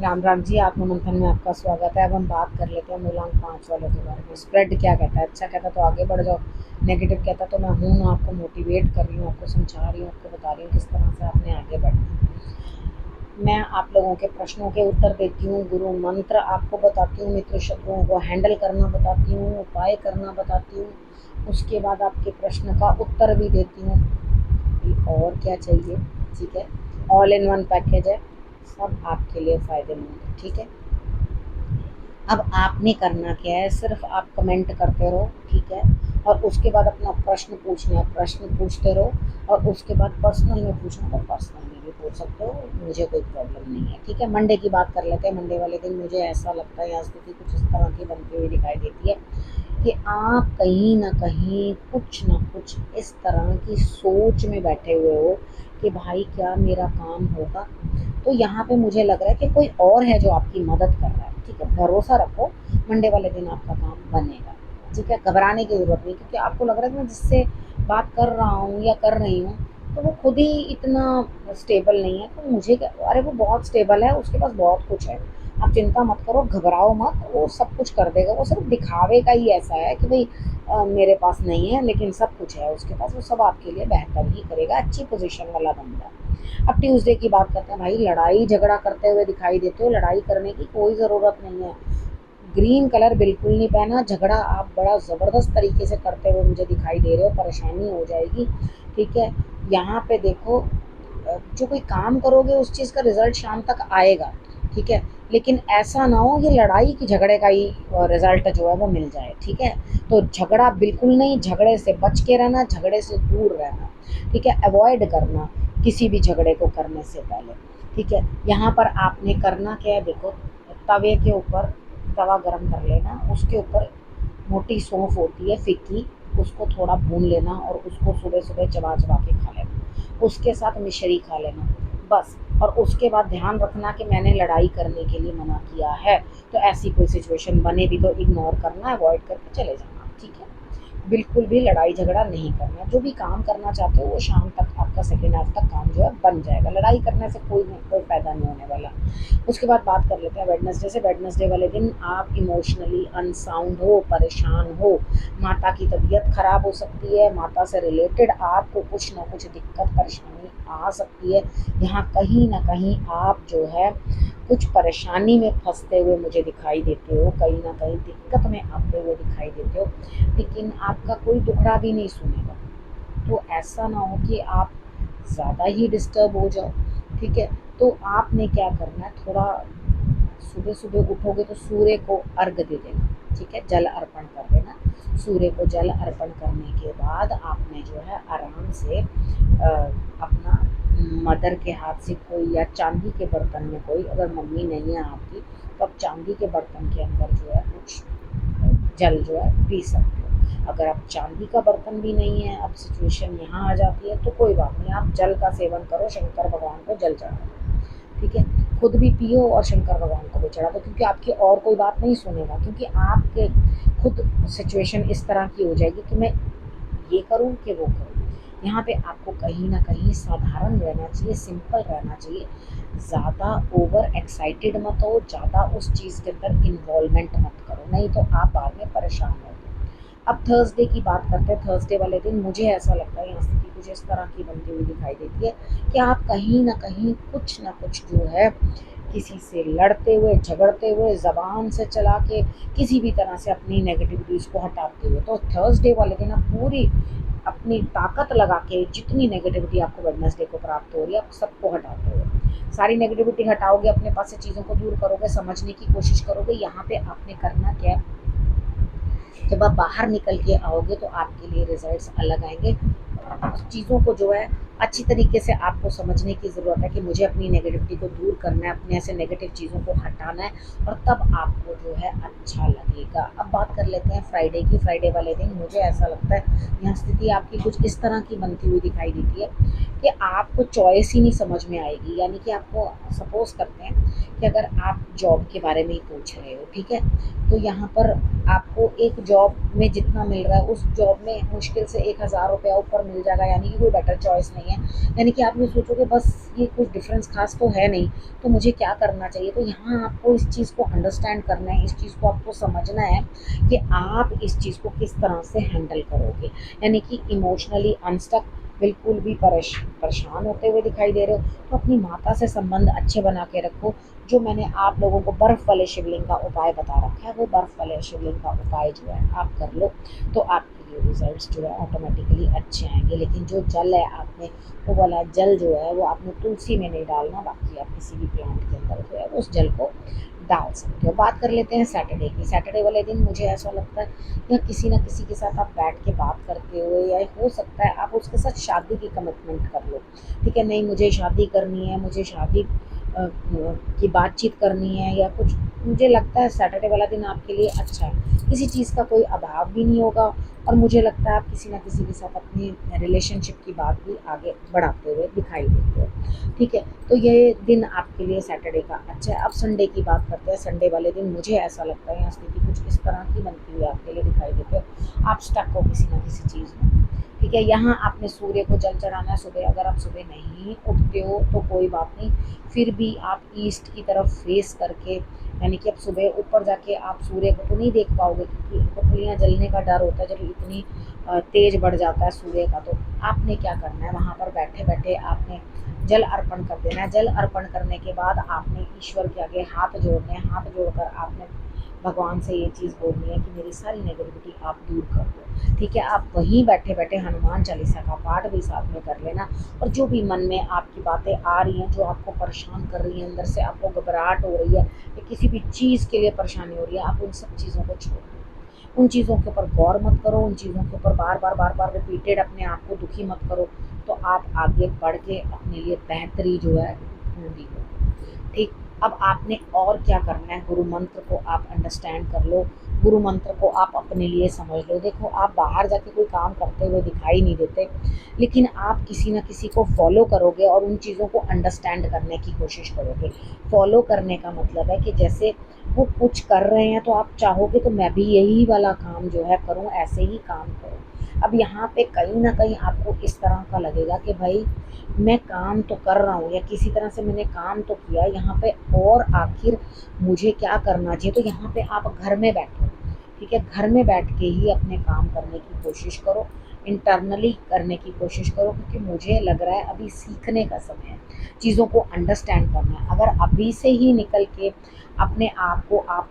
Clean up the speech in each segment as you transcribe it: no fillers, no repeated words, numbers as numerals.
राम राम जी, आत्ममंथन में आपका स्वागत है। अब हम बात कर लेते हैं मूलांक 5 वाले के बारे में। स्प्रेड क्या कहता है? अच्छा कहता तो आगे बढ़ जाओ, नेगेटिव कहता तो मैं हूँ ना, आपको मोटिवेट कर रही हूँ, आपको समझा रही हूँ, आपको बता रही हूँ किस तरह से आपने आगे बढ़ना है। मैं आप लोगों के प्रश्नों के उत्तर देती हूँ, गुरु मंत्र आपको बताती हूँ, मित्र शत्रुओं को हैंडल करना बताती हूँ, उपाय करना बताती हूँ, उसके बाद आपके प्रश्न का उत्तर भी देती हूँ। और क्या चाहिए? ठीक है, ऑल इन वन पैकेज है, सब आपके लिए फ़ायदेमंद है। ठीक है, अब आपने करना क्या है, सिर्फ आप कमेंट करते रहो। ठीक है, और उसके बाद अपना प्रश्न पूछना है, प्रश्न पूछते रहो, और उसके बाद पर्सनल में पूछना तो पर्सनल में भी पूछ सकते हो, मुझे कोई प्रॉब्लम नहीं है। ठीक है, मंडे की बात कर लेते हैं। मंडे वाले दिन मुझे ऐसा लगता है, यहाँ स्थिति कुछ इस तरह की बनती हुई दिखाई देती है कि आप कहीं ना कहीं कुछ ना कुछ इस तरह की सोच में बैठे हुए हो कि भाई क्या मेरा काम होगा। तो यहाँ पे मुझे लग रहा है कि कोई और है जो आपकी मदद कर रहा है। ठीक है, भरोसा रखो, मंडे वाले दिन आपका काम बनेगा। ठीक है, घबराने की ज़रूरत नहीं, क्योंकि आपको लग रहा है कि मैं जिससे बात कर रहा हूँ या कर रही हूँ तो वो खुद ही इतना स्टेबल नहीं है, तो मुझे क्या, अरे वो बहुत स्टेबल है, उसके पास बहुत कुछ है। आप चिंता मत करो, घबराओ मत, वो सब कुछ कर देगा। वो सिर्फ दिखावे का ही ऐसा है कि भाई मेरे पास नहीं है, लेकिन सब कुछ है उसके पास, वो सब आपके लिए बेहतर ही करेगा। अच्छी पोजीशन वाला बंदा। अब ट्यूसडे की बात करते हैं। भाई लड़ाई झगड़ा करते हुए दिखाई देते हो, लड़ाई करने की कोई ज़रूरत नहीं है। ग्रीन कलर बिल्कुल नहीं पहना, झगड़ा आप बड़ा ज़बरदस्त तरीके से करते हुए मुझे दिखाई दे रहे हो, परेशानी हो जाएगी। ठीक है, यहाँ पे देखो, जो कोई काम करोगे उस चीज़ का रिजल्ट शाम तक आएगा। ठीक है, लेकिन ऐसा ना हो कि लड़ाई की झगड़े का ही रिजल्ट जो है वो मिल जाए। ठीक है, तो झगड़ा बिल्कुल नहीं, झगड़े से बच के रहना, झगड़े से दूर रहना। ठीक है, अवॉइड करना किसी भी झगड़े को करने से पहले। ठीक है, यहाँ पर आपने करना क्या है, देखो, तवे के ऊपर तवा गरम कर लेना, उसके ऊपर मोटी सौंफ होती है फिक्की, उसको थोड़ा भून लेना और उसको सुबह सुबह चबा चबा के खा लेना, उसके साथ मिश्री खा लेना, बस। और उसके बाद ध्यान रखना कि मैंने लड़ाई करने के लिए मना किया है, तो ऐसी कोई सिचुएशन बने भी तो इग्नोर करना, अवॉइड करके चले जाना। ठीक है, बिल्कुल भी लड़ाई झगड़ा नहीं करना। जो भी काम करना चाहते हो वो शाम तक आपका सेकेंड हाफ तक काम जो है बन जाएगा। लड़ाई करने से कोई फ़ायदा नहीं होने वाला। उसके बाद बात कर लेते हैं वेडनेसडे से। वेडनेसडे वाले दिन आप इमोशनली अनसाउंड हो, परेशान हो, माता की तबीयत खराब हो सकती है, माता से रिलेटेड आपको कुछ ना कुछ दिक्कत परेशानी आ सकती है। यहाँ कहीं ना कहीं आप जो है कुछ परेशानी में फंसते हुए मुझे दिखाई देते हो, कहीं ना कहीं दिक्कत में आते हुए दिखाई देते हो, लेकिन आपका कोई दुखड़ा भी नहीं सुनेगा। तो ऐसा ना हो कि आप ज़्यादा ही डिस्टर्ब हो जाओ। ठीक है, तो आपने क्या करना है, थोड़ा सुबह सुबह उठोगे तो सूर्य को अर्घ दे देना। ठीक है, जल अर्पण कर देना। सूर्य को जल अर्पण करने के बाद आपने जो है आराम से अपना मदर के हाथ से कोई, या चांदी के बर्तन में कोई, अगर मम्मी नहीं है आपकी तो आप चांदी के बर्तन के अंदर जो है कुछ जल जो है पी सकते हो। अगर आप चांदी का बर्तन भी नहीं है, अब सिचुएशन यहाँ आ जाती है, तो कोई बात नहीं, आप जल का सेवन करो, शंकर भगवान को जल चढ़ा दो। ठीक है, खुद भी पियो और शंकर भगवान को भी चढ़ा दो, क्योंकि आपकी और कोई बात नहीं सुनेगा, क्योंकि आपके खुद सिचुएशन इस तरह की हो जाएगी कि मैं ये करूँ कि वो करूँ। यहाँ पे आपको कहीं ना कहीं साधारण रहना चाहिए, सिंपल रहना चाहिए। ज़्यादा ओवर एक्साइटेड मत हो, ज़्यादा उस चीज़ के अंदर इन्वॉल्वमेंट मत करो, नहीं तो आप बाद में परेशान हो। अब थर्सडे की बात करते हैं। थर्सडे वाले दिन मुझे ऐसा लगता है, यहाँ स्थिति कुछ इस तरह की बनती हुई दिखाई देती है कि आप कहीं ना कहीं कुछ ना कुछ जो है किसी से लड़ते हुए, झगड़ते हुए, ज़बान से चला के, किसी भी तरह से अपनी नेगेटिविटीज़ को हटाते हुए। तो थर्सडे वाले दिन आप पूरी अपनी ताकत लगा के जितनी नेगेटिविटी आपको वेडनेसडे को प्राप्त हो रही है, आप सबको हटाते हुए, सारी नेगेटिविटी हटाओगे, अपने पास से चीज़ों को दूर करोगे, समझने की कोशिश करोगे। यहाँ पे आपने करना क्या है, जब आप बाहर निकल के आओगे तो आपके लिए रिजल्ट्स अलग आएंगे। चीज़ों को जो है अच्छी तरीके से आपको समझने की ज़रूरत है कि मुझे अपनी नेगेटिविटी को दूर करना है, अपने ऐसे नेगेटिव चीज़ों को हटाना है, और तब आपको जो है अच्छा लगेगा। अब बात कर लेते हैं फ्राइडे की। फ्राइडे वाले दिन मुझे ऐसा लगता है यहाँ स्थिति आपकी कुछ इस तरह की बनती हुई दिखाई देती है कि आपको चॉइस ही नहीं समझ में आएगी। यानी कि आपको, सपोज़ करते हैं कि अगर आप जॉब के बारे में ही पूछ रहे हो, ठीक है? तो यहाँ पर आपको एक जॉब में जितना मिल रहा है, उस जॉब में मुश्किल से 1000 रुपया ऊपर मिल जाएगा, यानी कि कोई बेटर चॉइस नहीं है। यानी कि आप ये सोचोगे बस ये कुछ डिफरेंस खास तो है नहीं, तो मुझे क्या करना चाहिए? तो यहाँ आपको इस चीज़ को अंडरस्टैंड करना है, इस चीज़ को आपको समझना है कि आप इस चीज़ को किस तरह से हैंडल करोगे। यानी कि इमोशनली अनस्टक, बिल्कुल भी परेशान होते हुए दिखाई दे रहे हो, तो अपनी माता से संबंध अच्छे बना के रखो। जो मैंने आप लोगों को बर्फ़ वाले शिवलिंग का उपाय बता रखा है, वो बर्फ़ वाले शिवलिंग का उपाय जो है आप कर लो, तो आपके लिए रिजल्ट्स जो है ऑटोमेटिकली अच्छे आएंगे। लेकिन जो जल है, आपने वो वाला जल जो है वो आपने तुलसी में नहीं डालना, बाकी आप किसी भी प्लांट के अंदर जो है उस जल को डाल सकते हो। बात कर लेते हैं सैटरडे की। सैटरडे वाले दिन मुझे ऐसा लगता है या किसी न किसी के साथ आप बैठ के बात करते हो, या हो सकता है आप उसके साथ शादी की कमिटमेंट कर लो, ठीक है? नहीं, मुझे शादी करनी है, मुझे शादी की बातचीत करनी है या कुछ, मुझे लगता है सैटरडे वाला दिन आपके लिए अच्छा है। किसी चीज़ का कोई अभाव भी नहीं होगा, और मुझे लगता है आप किसी न किसी के साथ अपनी रिलेशनशिप की बात भी आगे बढ़ाते हुए दिखाई देते हो, ठीक है? तो ये दिन आपके लिए सैटरडे का अच्छा है। अब संडे की बात करते हैं। संडे वाले दिन मुझे ऐसा लगता है यहाँ स्थिति कुछ इस तरह की बनती हुई आपके लिए दिखाई देती है। आप स्टक हो किसी न किसी चीज़ में, ठीक है? यहाँ आपने सूर्य को जल चढ़ाना है सुबह। अगर आप सुबह नहीं उठते हो तो कोई बात नहीं, फिर भी आप ईस्ट की तरफ फेस करके, यानी कि अब सुबह ऊपर जाके आप सूर्य को तो नहीं देख पाओगे, क्योंकि पुतलियाँ जलने का डर होता है जब इतनी तेज बढ़ जाता है सूर्य का। तो आपने क्या करना है, वहाँ पर बैठे बैठे आपने जल अर्पण कर देना है। जल अर्पण करने के बाद आपने ईश्वर के आगे हाथ जोड़ने हैं। हाथ जोड़कर आपने भगवान से ये चीज़ बोलनी है कि मेरी सारी नेगेटिविटी आप दूर कर दो, ठीक है? आप वहीं बैठे बैठे हनुमान चालीसा का पाठ भी साथ में कर लेना। और जो भी मन में आपकी बातें आ रही हैं, जो आपको परेशान कर रही हैं, अंदर से आपको घबराहट हो रही है या किसी भी चीज़ के लिए परेशानी हो रही है, आप उन सब चीज़ों को छोड़ दो। उन चीज़ों के ऊपर गौर मत करो, उन चीज़ों के ऊपर बार बार रिपीटेड अपने आप को दुखी मत करो। तो आप आगे बढ़ के अपने लिए बेहतरी जो है ढूंढी हो, ठीक? अब आपने और क्या करना है, गुरु मंत्र को आप अंडरस्टैंड कर लो, गुरु मंत्र को आप अपने लिए समझ लो। देखो, आप बाहर जाके कोई काम करते हुए दिखाई नहीं देते, लेकिन आप किसी न किसी को फॉलो करोगे और उन चीज़ों को अंडरस्टैंड करने की कोशिश करोगे। फॉलो करने का मतलब है कि जैसे वो कुछ कर रहे हैं तो आप चाहोगे तो मैं भी यही वाला काम जो है करूँ, ऐसे ही काम करूँ। अब यहाँ पे कहीं न कहीं आपको इस तरह का लगेगा कि भाई मैं काम तो कर रहा हूँ, या किसी तरह से मैंने काम तो किया यहाँ पे, और आखिर मुझे क्या करना चाहिए? तो यहाँ पे आप घर में बैठो, ठीक है? घर में बैठ के ही अपने काम करने की कोशिश करो, इंटरनली करने की कोशिश करो, क्योंकि मुझे लग रहा है अभी सीखने का समय है, चीज़ों को अंडरस्टैंड करना है। अगर अभी से ही निकल के अपने आप को आप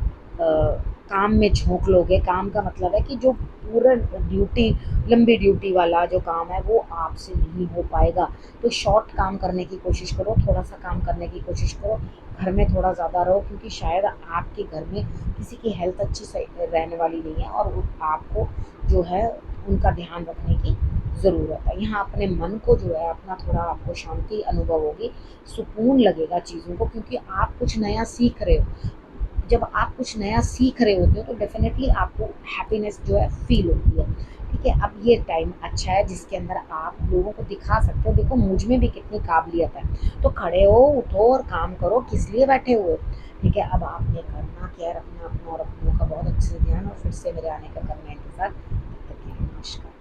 काम में झोंक लोगे, काम का मतलब है कि जो पूरा ड्यूटी, लंबी ड्यूटी वाला जो काम है वो आपसे नहीं हो पाएगा। तो शॉर्ट काम करने की कोशिश करो, थोड़ा-सा काम करने की कोशिश करो, घर में थोड़ा ज़्यादा रहो, क्योंकि शायद आपके घर में किसी की हेल्थ अच्छी से रहने वाली नहीं है, और आपको जो है उनका ध्यान रखने की ज़रूरत है। यहाँ अपने मन को जो है अपना, थोड़ा आपको शांति अनुभव होगी, सुकून लगेगा चीज़ों को, क्योंकि आप कुछ नया सीख रहे हो। जब आप कुछ नया सीख रहे होते हो तो डेफ़िनेटली आपको हैप्पीनेस जो है फ़ील होती है, ठीक है? अब ये टाइम अच्छा है जिसके अंदर आप लोगों को दिखा सकते हो, देखो मुझ में भी कितनी काबिलियत है, तो खड़े हो, उठो और काम करो, किस लिए बैठे हुए हो, ठीक है? अब आपने करना क्या है, रखना अपना और अपनों का बहुत अच्छे से ध्यान, और फिर से मेरे आने का करना इंतज़ार। तब तक के लिए नमस्कार।